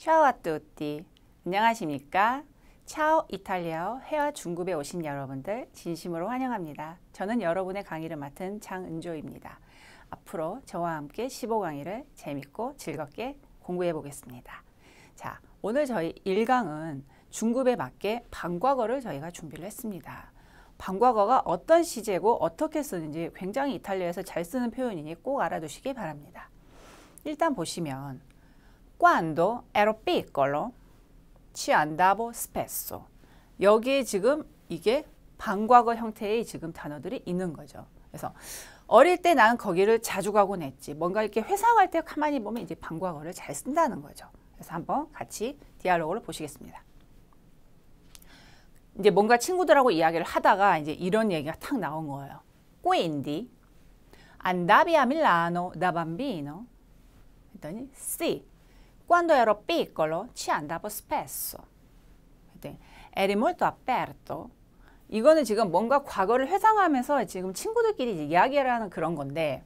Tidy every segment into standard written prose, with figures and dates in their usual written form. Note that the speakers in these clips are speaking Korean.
Ciao a tutti. 안녕하십니까? 차오 이탈리아어 회화 중급에 오신 여러분들 진심으로 환영합니다. 저는 여러분의 강의를 맡은 장은조입니다. 앞으로 저와 함께 15강의를 재밌고 즐겁게 공부해 보겠습니다. 자, 오늘 저희 1강은 중급에 맞게 방과거를 저희가 준비를 했습니다. 방과거가 어떤 시제고 어떻게 쓰는지 굉장히 이탈리아에서 잘 쓰는 표현이니 꼭 알아두시기 바랍니다. 일단 보시면 Quando ero piccolo ci andavo spesso. 여기에 지금 이게 방과거 형태의 지금 단어들이 있는 거죠. 그래서 어릴 때 나는 거기를 자주 가곤 했지. 뭔가 이렇게 회상할 때 가만히 보면 이제 방과거를 잘 쓴다는 거죠. 그래서 한번 같이 디알로그를 보시겠습니다. 이제 뭔가 친구들하고 이야기를 하다가 이제 이런 얘기가 탁 나온 거예요. Quindi andavi a Milano da bambino? 했더니 sì. Quando ero piccolo ci andavo spesso. Eri molto aperto. 이거는 지금 뭔가 과거를 회상하면서 지금 친구들끼리 이야기를 하는 그런 건데,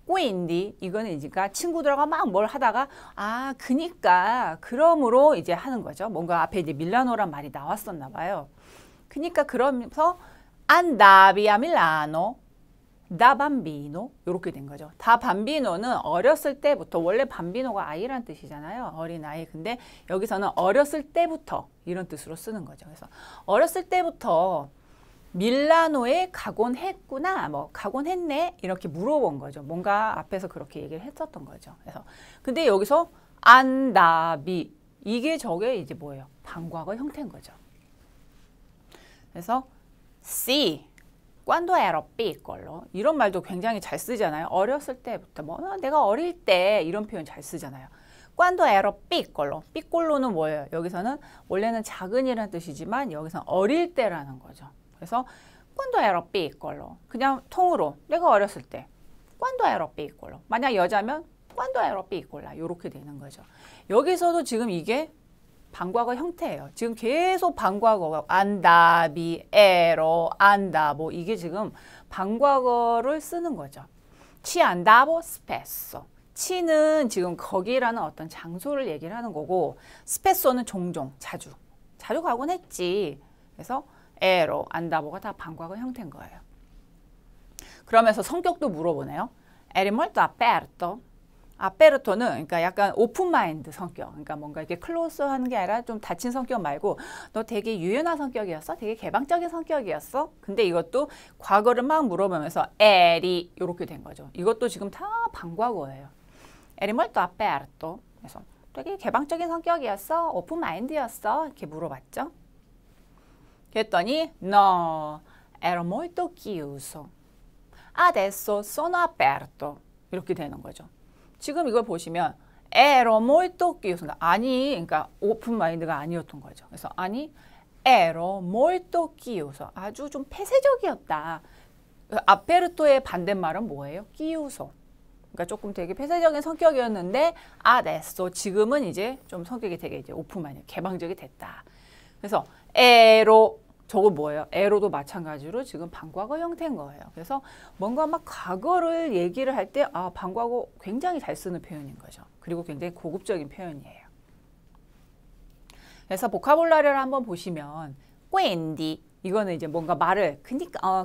quindi 이거는 이제 친구들하고 막 뭘 하다가 그니까 그러므로 이제 하는 거죠. 뭔가 앞에 이제 밀라노란 말이 나왔었나 봐요. 그니까 그러면서 andavi a Milano da bambino 이렇게 된 거죠. da bambino는 어렸을 때부터, 원래 bambino가 아이란 뜻이잖아요. 어린아이. 근데 여기서는 어렸을 때부터 이런 뜻으로 쓰는 거죠. 그래서 어렸을 때부터 밀라노에 가곤 했구나, 뭐 가곤 했네 이렇게 물어본 거죠. 뭔가 앞에서 그렇게 얘기를 했었던 거죠. 그래서 근데 여기서 andavi 이게 저게 이제 뭐예요? 방과거 형태인 거죠. 그래서 sì Quando ero piccolo 이런 말도 굉장히 잘 쓰잖아요. 어렸을 때부터 뭐 내가 어릴 때 이런 표현 잘 쓰잖아요. Quando ero piccolo. piccol로는 뭐예요? 여기서는 원래는 작은이라는 뜻이지만 여기서는 어릴 때라는 거죠. 그래서 Quando ero piccolo 그냥 통으로 내가 어렸을 때 Quando ero piccolo. 만약 여자면 Quando ero piccola 이렇게 되는 거죠. 여기서도 지금 이게 방과거 형태예요. 지금 계속 방과거가 andavi, ero, andavo 이게 지금 방과거를 쓰는 거죠. ci andavo spesso. ci는 지금 거기라는 어떤 장소를 얘기를 하는 거고 spesso는 종종, 자주 가곤 했지. 그래서 ero, andavo가 다 방과거 형태인 거예요. 그러면서 성격도 물어보네요. eri molto aperto. 아페르토는 그러니까 약간 오픈 마인드 성격. 그러니까 뭔가 이렇게 클로스하는 게 아니라 좀 닫힌 성격 말고 너 되게 유연한 성격이었어? 되게 개방적인 성격이었어? 근데 이것도 과거를 막 물어보면서 에리 이렇게 된 거죠. 이것도 지금 다 방과거예요. 에리 molto aperto. 그래서 되게 개방적인 성격이었어? 오픈 마인드였어? 이렇게 물어봤죠. 그랬더니 no, ero molto chiuso. Adesso sono aperto. 이렇게 되는 거죠. 지금 이걸 보시면 ero molto chiuso. 아니, 그러니까 오픈 마인드가 아니었던 거죠. 그래서 아니, ero molto chiuso. 아주 좀 폐쇄적이었다. 아페르토의 반대말은 뭐예요? chiuso. 그러니까 조금 되게 폐쇄적인 성격이었는데 adesso 지금은 이제 좀 성격이 되게 이제 오픈 마인드, 개방적이 됐다. 그래서 ero 저거 뭐예요? 에로도 마찬가지로 지금 방과거 형태인 거예요. 그래서 뭔가 막 과거를 얘기를 할 때 방과거 굉장히 잘 쓰는 표현인 거죠. 그리고 굉장히 고급적인 표현이에요. 그래서 보카블라리를 한번 보시면 quindi 이거는 이제 뭔가 말을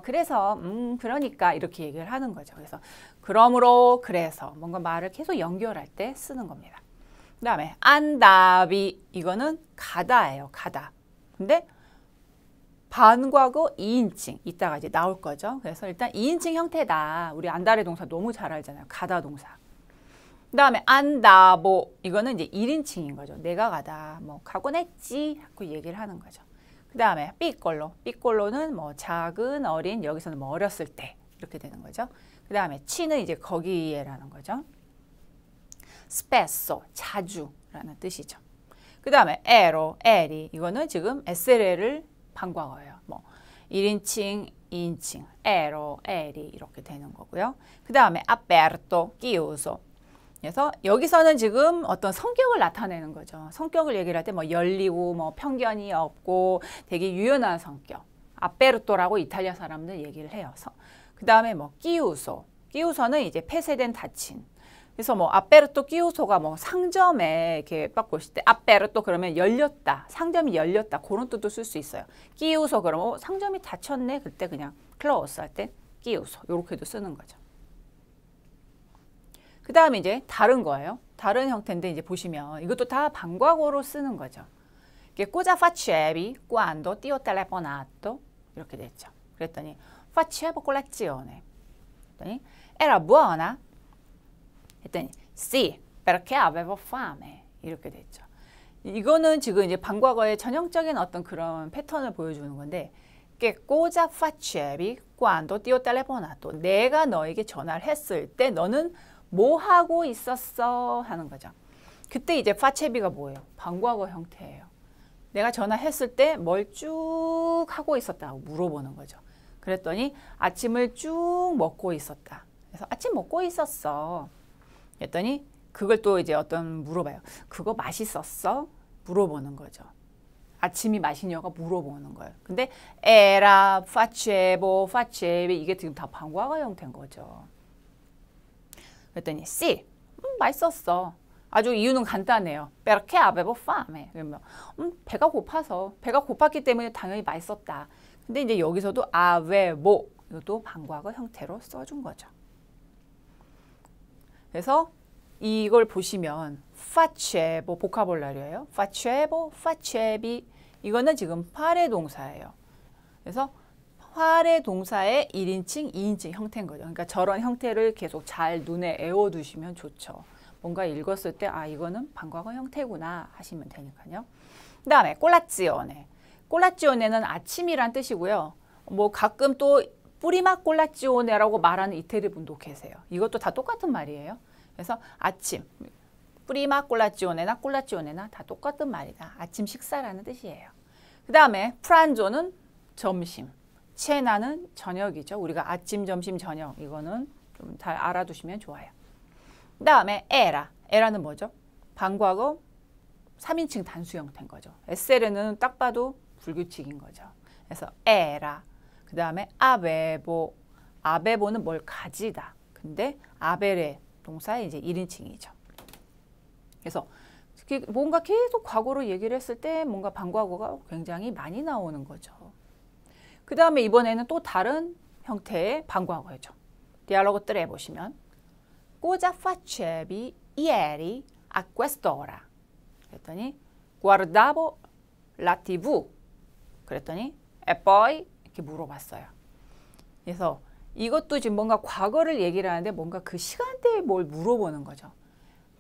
그래서 그러니까 이렇게 얘기를 하는 거죠. 그래서 그러므로 그래서 뭔가 말을 계속 연결할 때 쓰는 겁니다. 그 다음에 andavi 이거는 가다예요. 가다. 근데 반과거 2인칭 이따가 이제 나올 거죠. 그래서 일단 2인칭 형태다. 우리 안다레 동사 너무 잘 알잖아요. 가다 동사. 그 다음에 andavo 이거는 이제 1인칭인 거죠. 내가 가다. 뭐 가곤 했지 하고 얘기를 하는 거죠. 그 다음에 piccolo는 뭐 작은 어린 여기서는 뭐 어렸을 때 이렇게 되는 거죠. 그 다음에 ci는 이제 거기에라는 거죠. spesso 자주라는 뜻이죠. 그 다음에 eri 이거는 지금 SLL을 방과거예요. 뭐 1인칭, 2인칭, ero, eri 이렇게 되는 거고요. 그 다음에 aperto, chiuso. 그래서 여기서는 지금 어떤 성격을 나타내는 거죠. 성격을 얘기를 할 때 뭐 열리고 뭐 편견이 없고 되게 유연한 성격. aperto라고 이탈리아 사람들 얘기를 해요. 그 다음에 뭐 chiuso. chiuso는 이제 폐쇄된 닫힌. 그래서 뭐 아페르토 끼우소가 뭐 상점에 이렇게 딱 보실 때 아페르토 그러면 열렸다. 상점이 열렸다. 그런 뜻도 쓸 수 있어요. 끼우소 그러면 상점이 닫혔네. 그때 그냥 클로스 할 때 끼우소. 요렇게도 쓰는 거죠. 그 다음에 이제 다른 거예요. 다른 형태인데 이제 보시면 이것도 다 방과후로 쓰는 거죠. Cosa facevi quando ti ho telefonato? 이렇게 됐죠. 그랬더니 facevo colazione. 그랬더니 era buona? 했더니 sì, perché avevo fame. 이렇게 됐죠. 이거는 지금 이제 방과거의 전형적인 어떤 그런 패턴을 보여주는 건데 Che cosa facevi quando ti ho telefonato? 내가 너에게 전화를 했을 때 너는 뭐 하고 있었어? 하는 거죠. 그때 이제 facevi가 뭐예요? 방과거 형태예요. 내가 전화했을 때 뭘 쭉 하고 있었다고 물어보는 거죠. 그랬더니 아침을 쭉 먹고 있었다. 그래서 아침 먹고 있었어. 그랬더니 그걸 또 이제 어떤 물어봐요. 그거 맛있었어? 물어보는 거죠. 아침이 맛있냐고 물어보는 거예요. 근데 era, facevo, facevi 이게 지금 다 방과거 형태인 거죠. 그랬더니 sì, 맛있었어. 아주 이유는 간단해요. Perché avevo fame. 그러면 배가 고파서 배가 고팠기 때문에 당연히 맛있었다. 근데 이제 여기서도 avevo 이것도 방과거 형태로 써준 거죠. 그래서 이걸 보시면 facevo 보카볼라리예요. facevo, facevi 이거는 지금 파레 동사예요. 그래서 파레 동사의 1인칭, 2인칭 형태인 거죠. 그러니까 저런 형태를 계속 잘 눈에 애워두시면 좋죠. 뭔가 읽었을 때 아 이거는 방과거 형태구나 하시면 되니까요. 그 다음에 콜라지오네. 콜라지오네는 아침이란 뜻이고요. 뭐 가끔 또 뿌리마 콜라지오네라고 말하는 이태리 분도 계세요. 이것도 다 똑같은 말이에요. 그래서 아침, 뿌리마 콜라지오네나 콜라지오네나 다 똑같은 말이다. 아침 식사라는 뜻이에요. 그 다음에 프란조는 점심, 체나는 저녁이죠. 우리가 아침, 점심, 저녁 이거는 좀 잘 알아두시면 좋아요. 그 다음에 에라는 뭐죠? 방과거 3인칭 단수 형태인 거죠. 에세르는 딱 봐도 불규칙인 거죠. 그래서 에라. 그 다음에 아베보. 아베보는 뭘 가지다. 근데 아베레 동사의 이제 1인칭이죠. 그래서 뭔가 계속 과거로 얘기를 했을 때 뭔가 방과거가 굉장히 많이 나오는 거죠. 그 다음에 이번에는 또 다른 형태의 방과거죠. 디알로그 3에 보시면 Cosa facevi ieri a quest'ora? 그랬더니 guardavo la TV. 그랬더니 e poi 이렇게 물어봤어요. 그래서 이것도 지금 뭔가 과거를 얘기를 하는데 뭔가 그 시간대에 뭘 물어보는 거죠.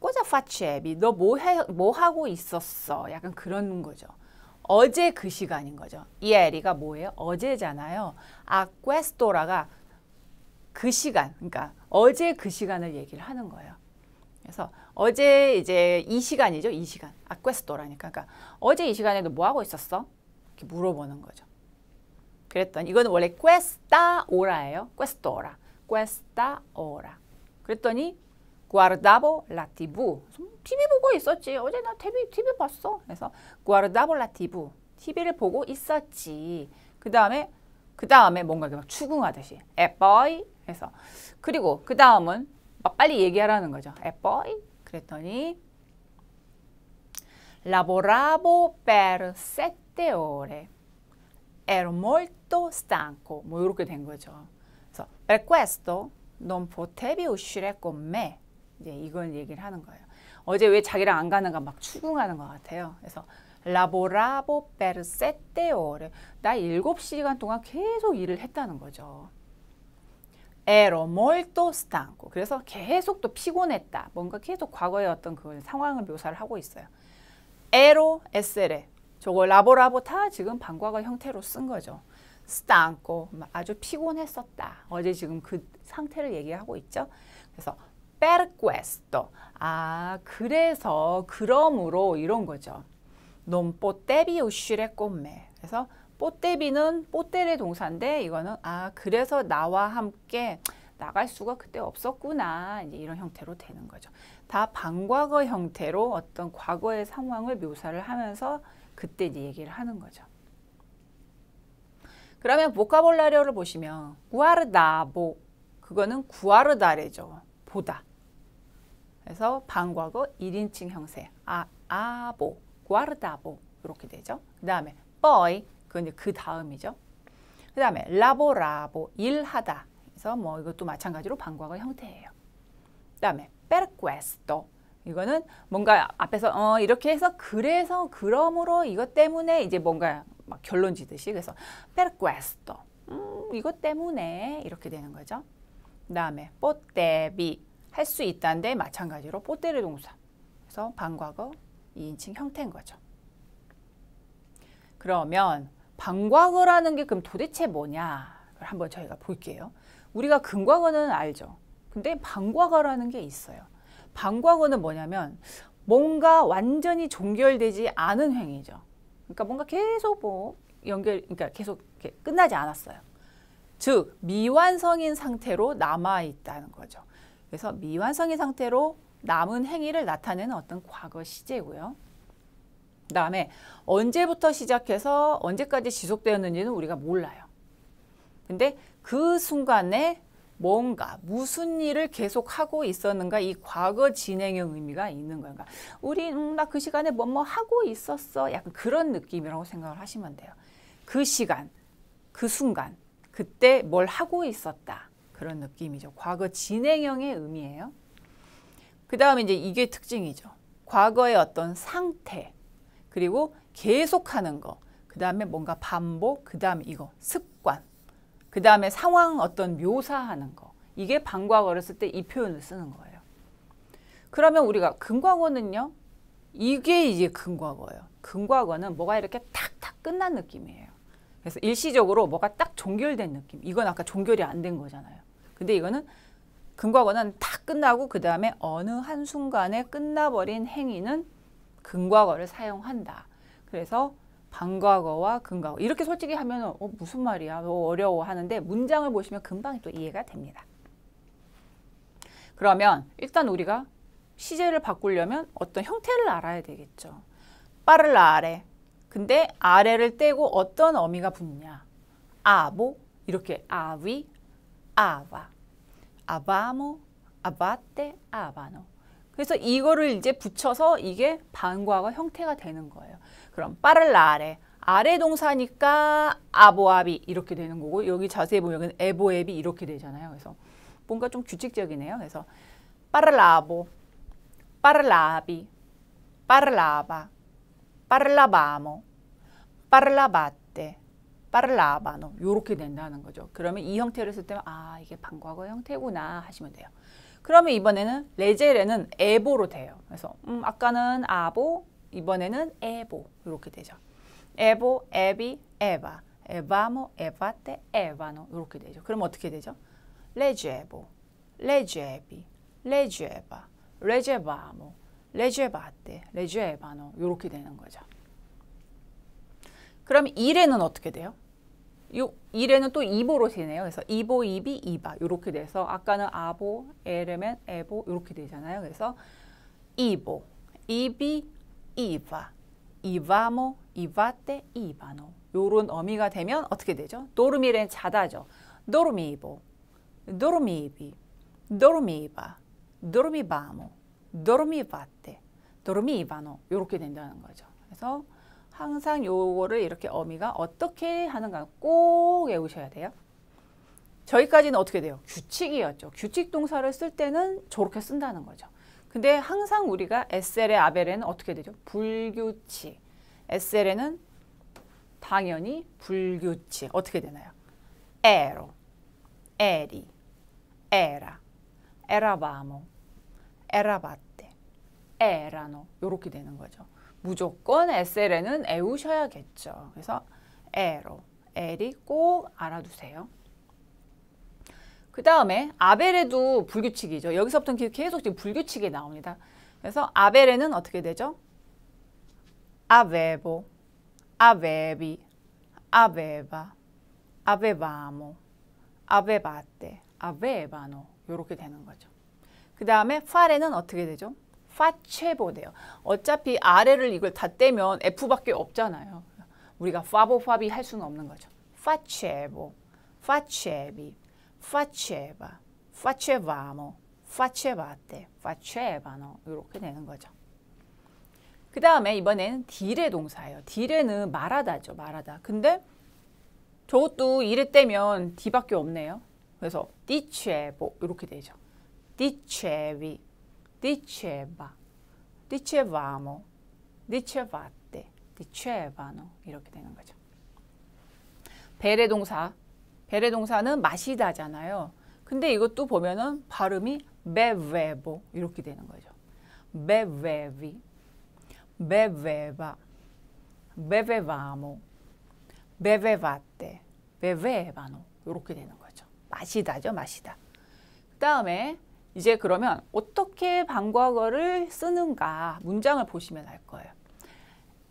Cosa facevi? 너 뭐 하고 있었어? 약간 그런 거죠. 어제 그 시간인 거죠. ieri가 뭐예요? 어제잖아요. a quest'ora가 그 시간, 그러니까 어제 그 시간을 얘기를 하는 거예요. 그래서 어제 이제 이 시간이죠. 이 시간. a quest'ora니까. 그러니까 어제 이 시간에 너 뭐 하고 있었어? 이렇게 물어보는 거죠. 그랬더니 이거는 원래 questa ora예요. quest'ora. questa ora. 그랬더니 guardavo la TV. TV 보고 있었지. 어제 나 TV 봤어. 그래서 guardavo la TV. TV를 보고 있었지. 그 다음에 뭔가 막 추궁하듯이 e poi 해서 그리고 그 다음은 막 빨리 얘기하라는 거죠. e poi 그랬더니 lavoravo per 7 ore. ero molto stanco. 뭐 이렇게 된 거죠. 그래서 per questo non potevi uscire con me. 이제 이걸 얘기를 하는 거예요. 어제 왜 자기랑 안 가는가 막 추궁하는 것 같아요. 그래서 lavoravo per 7 ore. 나 7시간 동안 계속 일을 했다는 거죠. ero molto stanco. 그래서 계속 또 피곤했다. 뭔가 계속 과거의 어떤 그 상황을 묘사를 하고 있어요. ero, essere. 저거 lavoravo 다 지금 방과거 형태로 쓴 거죠. stanco. 아주 피곤했었다. 어제 지금 그 상태를 얘기하고 있죠. 그래서 per questo. 아, 그래서 그러므로 이런 거죠. non potevi uscire con me. 그래서 potevi는 potere 동사인데 이거는 아 그래서 나와 함께 나갈 수가 그때 없었구나. 이제 이런 형태로 되는 거죠. 다 방과거 형태로 어떤 과거의 상황을 묘사를 하면서 그때 이제 얘기를 하는 거죠. 그러면 보카볼라리오를 보시면 guardavo 그거는 guardare죠. 보다. 그래서 방과거 1인칭 형태. 아보, guardavo 이렇게 되죠. 그 다음에 poi, 그건 이제 그 다음이죠. 그 다음에 lavoravo, 일하다. 그래서 뭐 이것도 마찬가지로 방과거 형태예요. 그 다음에 per questo, 이거는 뭔가 앞에서 이렇게 해서 그래서 그러므로 이것 때문에 이제 뭔가 막 결론 지듯이, 그래서 per questo, 이것 때문에 이렇게 되는 거죠. 그 다음에 potevi, 할 수 있다인데 마찬가지로 potere 동사. 그래서 방과거 2인칭 형태인 거죠. 그러면 방과거라는 게 그럼 도대체 뭐냐? 한번 저희가 볼게요. 우리가 근과거는 알죠. 근데 방과거라는 게 있어요. 방과거는 뭐냐면 뭔가 완전히 종결되지 않은 행위죠. 그러니까 뭔가 계속 뭐 그러니까 계속 이렇게 끝나지 않았어요. 즉 미완성인 상태로 남아 있다는 거죠. 그래서 미완성인 상태로 남은 행위를 나타내는 어떤 과거 시제고요. 그 다음에 언제부터 시작해서 언제까지 지속되었는지는 우리가 몰라요. 근데 그 순간에 뭔가 무슨 일을 계속하고 있었는가, 이 과거 진행형 의미가 있는 거예요. 그러니까 우리 나 그 시간에 뭐 하고 있었어. 약간 그런 느낌이라고 생각을 하시면 돼요. 그 시간, 그 순간, 그때 뭘 하고 있었다. 그런 느낌이죠. 과거 진행형의 의미예요. 그 다음에 이제 이게 특징이죠. 과거의 어떤 상태, 그리고 계속하는 거, 그 다음에 뭔가 반복, 그 다음에 이거 습관, 그 다음에 상황 어떤 묘사하는 거. 이게 방과거를 쓸 때 이 표현을 쓰는 거예요. 그러면 우리가 근과거는요. 이게 이제 근과거예요. 근과거는 뭐가 이렇게 탁탁 끝난 느낌이에요. 그래서 일시적으로 뭐가 딱 종결된 느낌. 이건 아까 종결이 안 된 거잖아요. 근데 이거는 근과거는 탁 끝나고 그 다음에 어느 한순간에 끝나버린 행위는 근과거를 사용한다. 그래서 방과거와 근과거 이렇게 솔직히 하면 무슨 말이야 너무 어려워 하는데 문장을 보시면 금방 또 이해가 됩니다. 그러면 일단 우리가 시제를 바꾸려면 어떤 형태를 알아야 되겠죠. parlare. 근데 아래를 떼고 어떤 어미가 붙냐. avo 이렇게 avi, ava, avamo, avate, avano. 그래서 이거를 이제 붙여서 이게 방과거 형태가 되는 거예요. 그럼 parlare 아래 동사니까 아보아비 이렇게 되는 거고 여기 자세히 보면 에보에비 이렇게 되잖아요. 그래서 뭔가 좀 규칙적이네요. 그래서 parlavo, parlavi, parlava, parlavamo, parlavate, parlavano 이렇게 된다는 거죠. 그러면 이 형태를 쓸 때는 이게 방과거 형태구나 하시면 돼요. 그러면 이번에는 레제레는 에보로 돼요. 그래서 아까는 아보, 이번에는 에보 이렇게 되죠. 에보, 에비, 에바, 에바모, 에바테, 에바노 이렇게 되죠. 그럼 어떻게 되죠? 레제보, 레제비, 레제바, 레제바모, 레제바테, 레제바노 이렇게 되는 거죠. 그럼 이래는 어떻게 돼요? 이래는 또 이보로 되네요. 그래서 이보, 이비, 이바 이렇게 돼서 아까는 아보, 에레면 에보 이렇게 되잖아요. 그래서 이보, 이비, 이바, 이바모, 이바테, 이바노 요런 어미가 되면 어떻게 되죠? 도르미레는 자다죠. 도르미보, 도르미비, 도르미바, 도르미바모, 도르미바테, 도르미바노 이렇게 된다는 거죠. 그래서 항상 요거를 이렇게 어미가 어떻게 하는가 꼭 외우셔야 돼요. 저희까지는 어떻게 돼요? 규칙이었죠. 규칙 동사를 쓸 때는 저렇게 쓴다는 거죠. 근데 항상 우리가 에셀의 아벨에는 어떻게 되죠? 불규칙. 에셀에는 당연히 불규칙. 어떻게 되나요? ero, eri, era, eravamo, eravate, erano 이렇게 되는 거죠. 무조건 에셀에는 외우셔야겠죠. 그래서 ero, eri 꼭 알아두세요. 그 다음에 아벨에도 불규칙이죠. 여기서부터 계속 지금 불규칙이 나옵니다. 그래서 아벨에는 어떻게 되죠? avevo, avevi, aveva, avevamo, avevate, avevano 이렇게 되는 거죠. 그 다음에 fare는 어떻게 되죠? facebo 돼요. 어차피 아래를 이걸 다 떼면 F밖에 없잖아요. 우리가 favo, fabi 할 수는 없는 거죠. facebo, facevi, faceva, facevamo, facevate, facevano 이렇게 되는 거죠. 그 다음에 이번에는 dire 동사예요. dire는 말하다죠. 말하다. 근데 저것도 이래 떼면 di밖에 없네요. 그래서 dicevo 이렇게 되죠. dicevi, diceva, dicevamo, dicevate, dicevano 이렇게 되는 거죠. 베레 동사. 베레 동사는 마시다잖아요. 근데 이것도 보면은 발음이 bevevo 이렇게 되는 거죠. bevevi, beveva, bevevamo, bevevate, bevevano 이렇게 되는 거죠. 마시다죠, 마시다. 그 다음에 이제 그러면 어떻게 방과거를 쓰는가 문장을 보시면 알 거예요.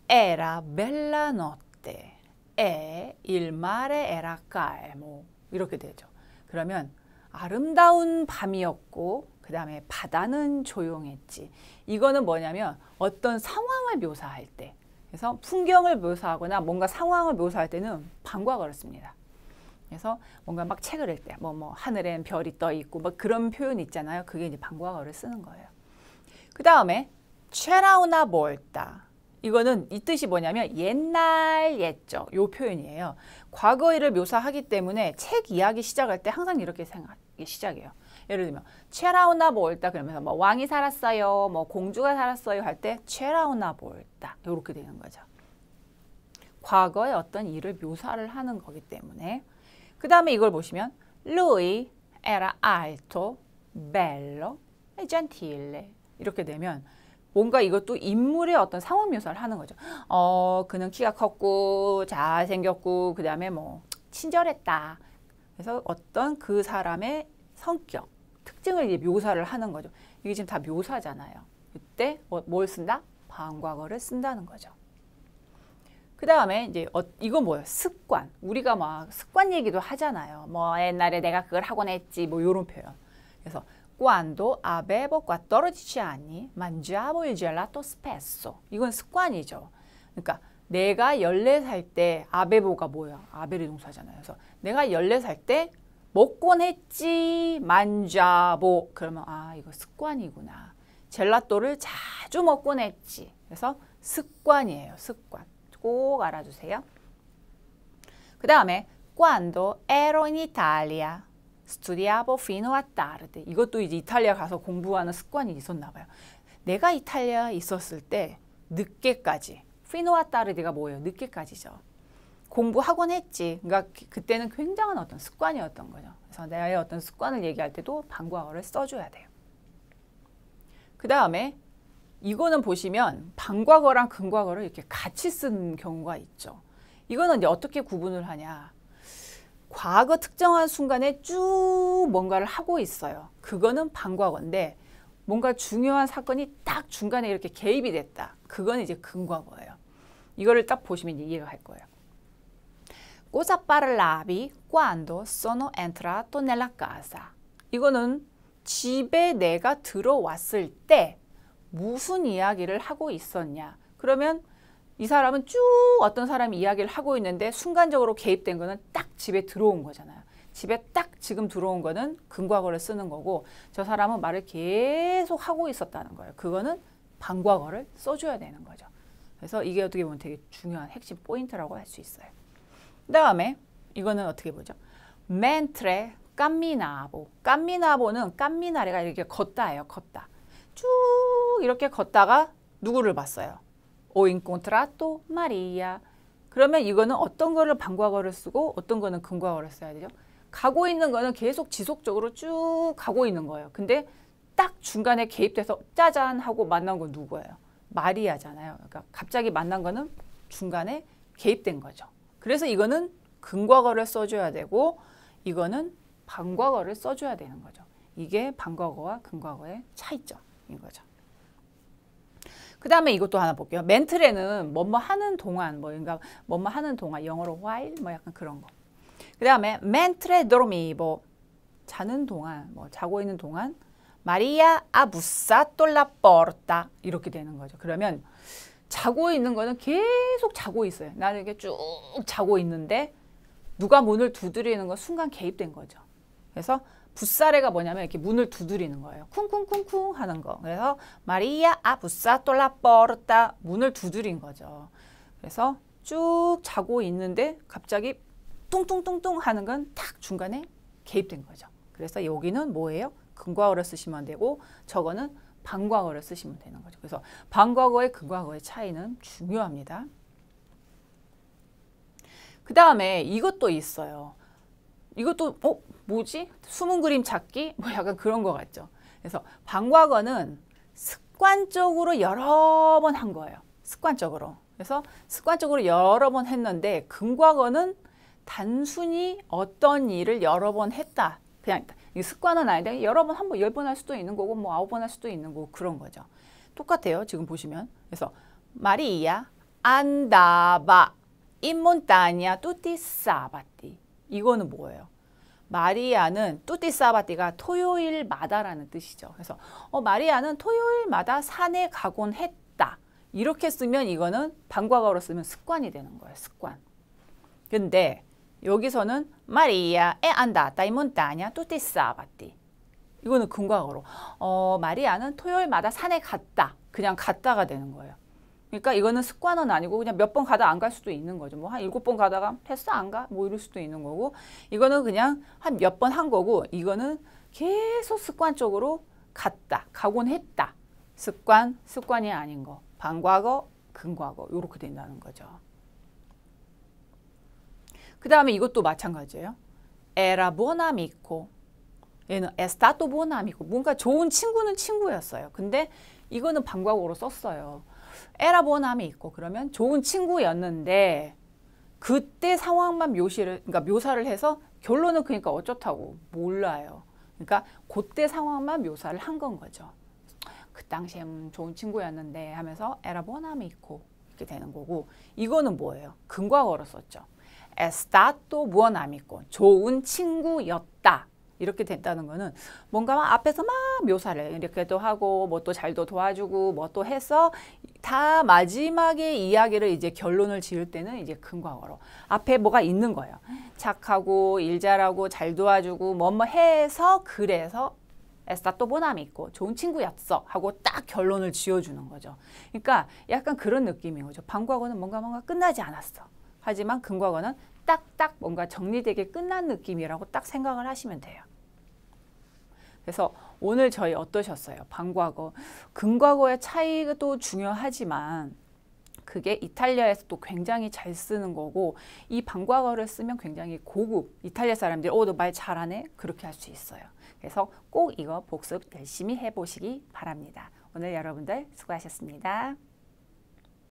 Era bella notte e il mare era calmo 이렇게 되죠. 그러면 아름다운 밤이었고 그 다음에 바다는 조용했지. 이거는 뭐냐면 어떤 상황을 묘사할 때, 그래서 풍경을 묘사하거나 뭔가 상황을 묘사할 때는 방과거를 씁니다. 그래서 뭔가 막 책을 읽을 때 뭐 하늘엔 별이 떠 있고 뭐 그런 표현 있잖아요. 그게 이제 방과거를 쓰는 거예요. 그 다음에 c'era una volta. 이거는 이 뜻이 뭐냐면 옛날 옛적 요 표현이에요. 과거를 묘사하기 때문에 책 이야기 시작할 때 항상 이렇게 시작해요. 예를 들면 c'era una volta 그러면서 뭐 왕이 살았어요, 뭐 공주가 살았어요 할 때 c'era una volta 이렇게 되는 거죠. 과거의 어떤 일을 묘사를 하는 거기 때문에. 그 다음에 이걸 보시면 lui era alto, bello e gentile 이렇게 되면 뭔가 이것도 인물의 어떤 상황 묘사를 하는 거죠. 그는 키가 컸고 잘생겼고 그 다음에 뭐 친절했다. 그래서 어떤 그 사람의 성격, 특징을 이제 묘사를 하는 거죠. 이게 지금 다 묘사잖아요. 그때 뭘 쓴다? 방과거를 쓴다는 거죠. 그 다음에 이제 이건 뭐예요? 습관. 우리가 막 습관 얘기도 하잖아요. 뭐 옛날에 내가 그걸 하곤 했지 뭐 이런 표현. 그래서 Quando avevo 14 anni mangiavo il gelato spesso. 이건 습관이죠. 그러니까 내가 14살 때 아베보가 뭐야? 아베르 동사잖아요. 그래서 내가 14살 때 먹곤 했지 mangiavo. 그러면 이거 습관이구나. 젤라또를 자주 먹곤 했지. 그래서 습관이에요. 습관. 꼭 알아주세요. 그 다음에 Quando ero in Italia studiavo fino a tardi. 이것도 이제 이탈리아 가서 공부하는 습관이 있었나 봐요. 내가 이탈리아에 있었을 때 늦게까지. fino a tardi가 뭐예요? 늦게까지죠. 공부하곤 했지. 그러니까 그때는 굉장한 어떤 습관이었던 거죠. 그래서 나의 어떤 습관을 얘기할 때도 방과거를 써줘야 돼요. 그 다음에 이거는 보시면 방과거랑 근과거를 이렇게 같이 쓴 경우가 있죠. 이거는 이제 어떻게 구분을 하냐. 과거 특정한 순간에 쭉 뭔가를 하고 있어요. 그거는 방과거인데 뭔가 중요한 사건이 딱 중간에 이렇게 개입이 됐다. 그건 이제 근과거예요. 이거를 딱 보시면 이제 이해가 갈 거예요. Cosa parlavi quando sono entrato nella casa? 이거는 집에 내가 들어왔을 때 무슨 이야기를 하고 있었냐. 그러면 이 사람은 쭉 어떤 사람이 이야기를 하고 있는데 순간적으로 개입된 거는 딱 집에 들어온 거잖아요. 집에 딱 지금 들어온 거는 근과거를 쓰는 거고 저 사람은 말을 계속 하고 있었다는 거예요. 그거는 방과거를 써줘야 되는 거죠. 그래서 이게 어떻게 보면 되게 중요한 핵심 포인트라고 할 수 있어요. 그 다음에 이거는 어떻게 보죠? mentre camminavo. camminavo는 camminare가 이렇게 걷다예요. 걷다. 쭉 이렇게 걷다가 누구를 봤어요? Ho incontrato Maria. 그러면 이거는 어떤 거를 방과거를 쓰고 어떤 거는 근과거를 써야 되죠? 가고 있는 거는 계속 지속적으로 쭉 가고 있는 거예요. 근데 딱 중간에 개입돼서 짜잔 하고 만난 건 누구예요? 마리아잖아요. 그러니까 갑자기 만난 거는 중간에 개입된 거죠. 그래서 이거는 근과거를 써줘야 되고 이거는 방과거를 써줘야 되는 거죠. 이게 방과거와 근과거의 차이점인 거죠. 그 다음에 이것도 하나 볼게요. 멘트레는 뭐뭐 하는 동안, 그러니까 뭐뭐 하는 동안, 영어로 while, 뭐 약간 그런 거. 그 다음에 mentre dormivo, 자는 동안, 자고 있는 동안, Maria ha bussato alla porta, 이렇게 되는 거죠. 그러면 자고 있는 거는 계속 자고 있어요. 나는 이렇게 쭉 자고 있는데 누가 문을 두드리는 건 순간 개입된 거죠. 그래서 부사레가 뭐냐면 이렇게 문을 두드리는 거예요. 쿵쿵쿵쿵 하는 거. 그래서 마리아 아 부사 똘라 뻐르다 문을 두드린 거죠. 그래서 쭉 자고 있는데 갑자기 뚱뚱뚱뚱 하는 건 탁 중간에 개입된 거죠. 그래서 여기는 뭐예요? 근과어를 쓰시면 되고 저거는 반과어를 쓰시면 되는 거죠. 그래서 반과어의 근과어의 차이는 중요합니다. 그 다음에 이것도 있어요. 이것도 뭐지? 숨은 그림 찾기? 뭐 약간 그런 거 같죠. 그래서 반과거는 습관적으로 여러 번 한 거예요. 습관적으로. 그래서 습관적으로 여러 번 했는데 근과거는 단순히 어떤 일을 여러 번 했다. 그냥 이 습관은 아닌데 여러 번, 한 번, 10번 할 수도 있는 거고 뭐 9번 할 수도 있는 거고 그런 거죠. 똑같아요. 지금 보시면. 그래서 마리아 안다바 인몬타냐 뚜띠 사바띠. 이거는 뭐예요? 마리아는 뚜띠 사바띠가 토요일마다라는 뜻이죠. 그래서 마리아는 토요일마다 산에 가곤 했다. 이렇게 쓰면 이거는 반과거로 쓰면 습관이 되는 거예요. 습관. 근데 여기서는 마리아 에 안다타 인몬타냐 뚜띠 사바띠. 이거는 근과거로. 마리아는 토요일마다 산에 갔다. 그냥 갔다가 되는 거예요. 그러니까 이거는 습관은 아니고 그냥 몇 번 가다 안 갈 수도 있는 거죠. 뭐 한 7번 가다가 됐어 안 가? 뭐 이럴 수도 있는 거고 이거는 그냥 한 몇 번 한 거고 이거는 계속 습관적으로 갔다. 가곤 했다. 습관이 아닌 거. 반과거, 근과거 이렇게 된다는 거죠. 그 다음에 이것도 마찬가지예요. Era buon amico. 얘는 è stato buon amico. 뭔가 좋은 친구는 친구였어요. 근데 이거는 반과거로 썼어요. Era buon amico. 그러면 좋은 친구였는데 그때 상황만 묘사를 해서 결론은 그러니까 어쩌다고 몰라요. 그러니까 그때 상황만 묘사를 한 건 거죠. 그 당시에 좋은 친구였는데 하면서 Era buon amico 이렇게 되는 거고 이거는 뭐예요? 근과거로 썼죠. È stato buon amico. 좋은 친구였다. 이렇게 된다는 거는 뭔가 막 앞에서 막 묘사를 이렇게도 하고 뭐 또 잘도 도와주고 뭐 또 해서 다 마지막에 이야기를 이제 결론을 지을 때는 이제 근과거로 앞에 뭐가 있는 거예요. 착하고 일 잘하고 잘 도와주고 뭐뭐 해서 그래서 è stato buon amico. 좋은 친구였어 하고 딱 결론을 지어주는 거죠. 그러니까 약간 그런 느낌인 거죠. 반과거는 뭔가 끝나지 않았어. 하지만 근과거는 딱딱 뭔가 정리되게 끝난 느낌이라고 딱 생각을 하시면 돼요. 그래서 오늘 저희 어떠셨어요? 반과거, 근과거의 차이도 중요하지만 그게 이탈리아에서도 굉장히 잘 쓰는 거고 이 반과거를 쓰면 굉장히 고급, 이탈리아 사람들이 너 말 잘하네? 그렇게 할 수 있어요. 그래서 꼭 이거 복습 열심히 해보시기 바랍니다. 오늘 여러분들 수고하셨습니다.